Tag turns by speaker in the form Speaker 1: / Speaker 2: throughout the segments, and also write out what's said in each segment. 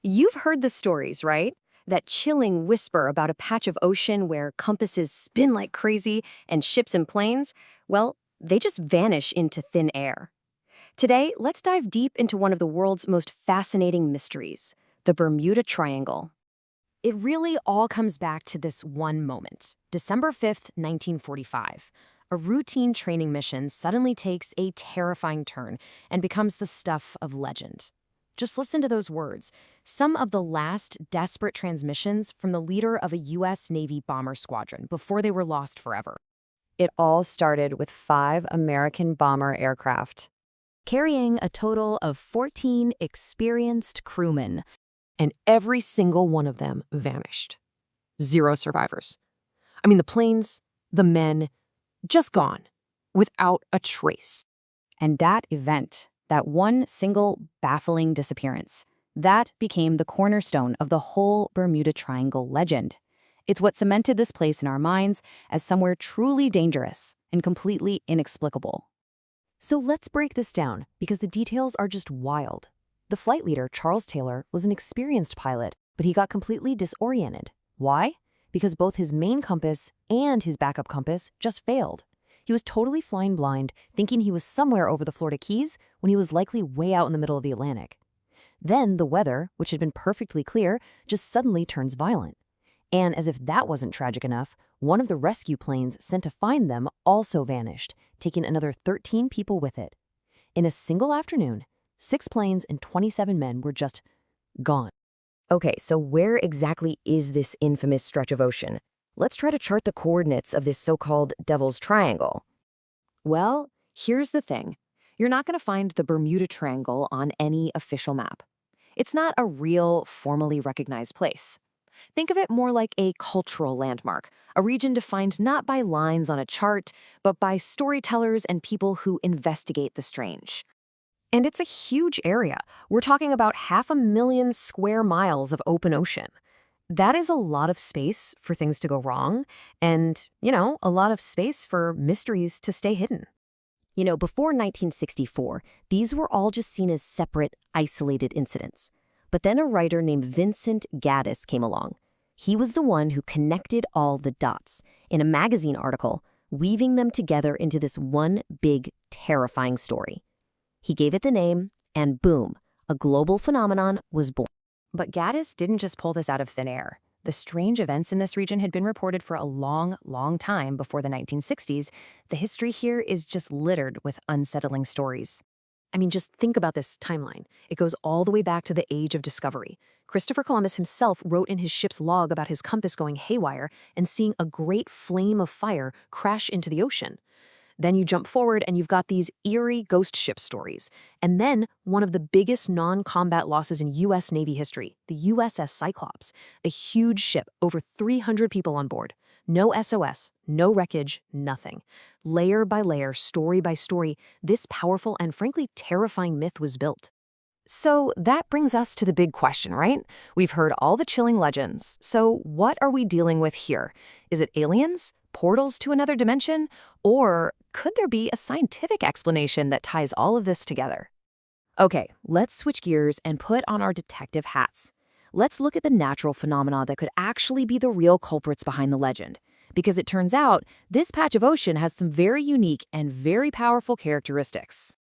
Speaker 1: You've heard the stories, right? That chilling whisper about a patch of ocean where compasses spin like crazy and ships and planes, well, they just vanish into thin air. Today, let's dive deep into one of the world's most fascinating mysteries, the Bermuda Triangle. It really all comes back to this one moment, December 5th, 1945. A routine training mission suddenly takes a terrifying turn and becomes the stuff of legend. Just listen to those words, some of the last desperate transmissions from the leader of a U.S. Navy bomber squadron before they were lost forever. It all started with 5 American bomber aircraft, carrying a total of 14 experienced crewmen, and every single one of them vanished. 0 survivors. I mean, the planes, the men, just gone, without a trace. And that event, that one single baffling disappearance, that became the cornerstone of the whole Bermuda Triangle legend. It's what cemented this place in our minds as somewhere truly dangerous and completely inexplicable. So let's break this down, because the details are just wild. The flight leader, Charles Taylor, was an experienced pilot, but he got completely disoriented. Why? Because both his main compass and his backup compass just failed. He was totally flying blind, thinking he was somewhere over the Florida Keys when he was likely way out in the middle of the Atlantic. Then the weather, which had been perfectly clear, just suddenly turns violent. And as if that wasn't tragic enough, one of the rescue planes sent to find them also vanished, taking another 13 people with it. In a single afternoon, 6 planes and 27 men were just gone. Okay, so where exactly is this infamous stretch of ocean? Let's try to chart the coordinates of this so-called Devil's Triangle. Well, here's the thing. You're not going to find the Bermuda Triangle on any official map. It's not a real, formally recognized place. Think of it more like a cultural landmark, a region defined not by lines on a chart, but by storytellers and people who investigate the strange. And it's a huge area. We're talking about 500,000 square miles of open ocean. That is a lot of space for things to go wrong, and, a lot of space for mysteries to stay hidden. Before 1964, these were all just seen as separate, isolated incidents. But then a writer named Vincent Gaddis came along. He was the one who connected all the dots in a magazine article, weaving them together into this one big, terrifying story. He gave it the name, and boom, a global phenomenon was born. But Gaddis didn't just pull this out of thin air. The strange events in this region had been reported for a long, long time before the 1960s. The history here is just littered with unsettling stories. I mean, just think about this timeline. It goes all the way back to the age of discovery. Christopher Columbus himself wrote in his ship's log about his compass going haywire and seeing a great flame of fire crash into the ocean. Then you jump forward and you've got these eerie ghost ship stories. And then one of the biggest non-combat losses in U.S. Navy history, the USS Cyclops, a huge ship, over 300 people on board. No SOS, no wreckage, nothing. Layer by layer, story by story, this powerful and frankly terrifying myth was built. So that brings us to the big question, right? We've heard all the chilling legends. So what are we dealing with here? Is it aliens? Portals to another dimension? Or could there be a scientific explanation that ties all of this together? Okay, let's switch gears and put on our detective hats. Let's look at the natural phenomena that could actually be the real culprits behind the legend. Because it turns out, this patch of ocean has some very unique and very powerful characteristics.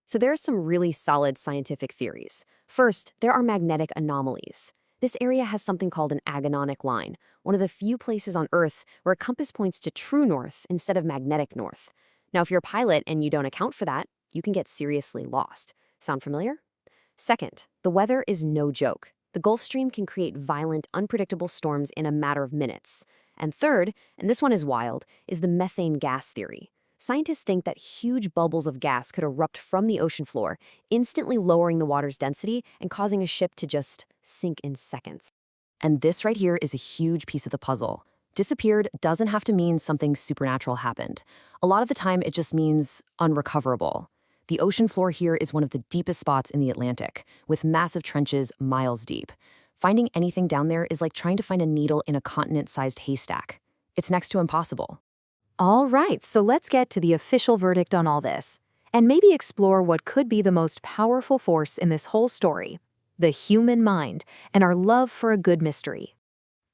Speaker 1: So there are some really solid scientific theories. First, there are magnetic anomalies. This area has something called an agononic line, one of the few places on Earth where a compass points to true north instead of magnetic north. Now, if you're a pilot and you don't account for that, you can get seriously lost. Sound familiar? Second, the weather is no joke. The Gulf Stream can create violent, unpredictable storms in a matter of minutes. And third, and this one is wild, is the methane gas theory. Scientists think that huge bubbles of gas could erupt from the ocean floor, instantly lowering the water's density and causing a ship to just sink in seconds. And this right here is a huge piece of the puzzle. Disappeared doesn't have to mean something supernatural happened. A lot of the time, it just means unrecoverable. The ocean floor here is one of the deepest spots in the Atlantic, with massive trenches miles deep. Finding anything down there is like trying to find a needle in a continent-sized haystack. It's next to impossible. All right, so let's get to the official verdict on all this, and maybe explore what could be the most powerful force in this whole story. the human mind, and our love for a good mystery.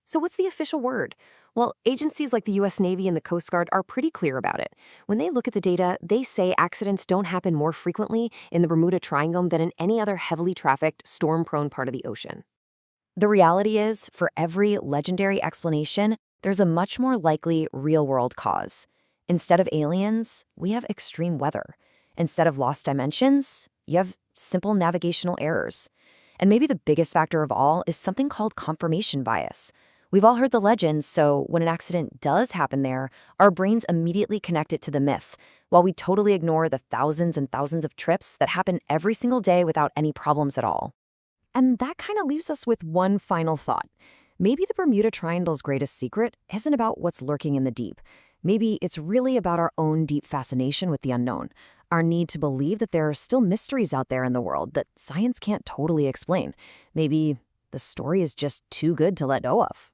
Speaker 1: So what's the official word? Well, agencies like the US Navy and the Coast Guard are pretty clear about it. When they look at the data, they say accidents don't happen more frequently in the Bermuda Triangle than in any other heavily trafficked, storm-prone part of the ocean. The reality is, for every legendary explanation, there's a much more likely real-world cause. Instead of aliens, we have extreme weather. Instead of lost dimensions, you have simple navigational errors. And maybe the biggest factor of all is something called confirmation bias. We've all heard the legends, so when an accident does happen there, our brains immediately connect it to the myth, while we totally ignore the thousands and thousands of trips that happen every single day without any problems at all. And that kind of leaves us with one final thought. Maybe the Bermuda Triangle's greatest secret isn't about what's lurking in the deep. Maybe it's really about our own deep fascination with the unknown, our need to believe that there are still mysteries out there in the world that science can't totally explain. Maybe the story is just too good to let go of.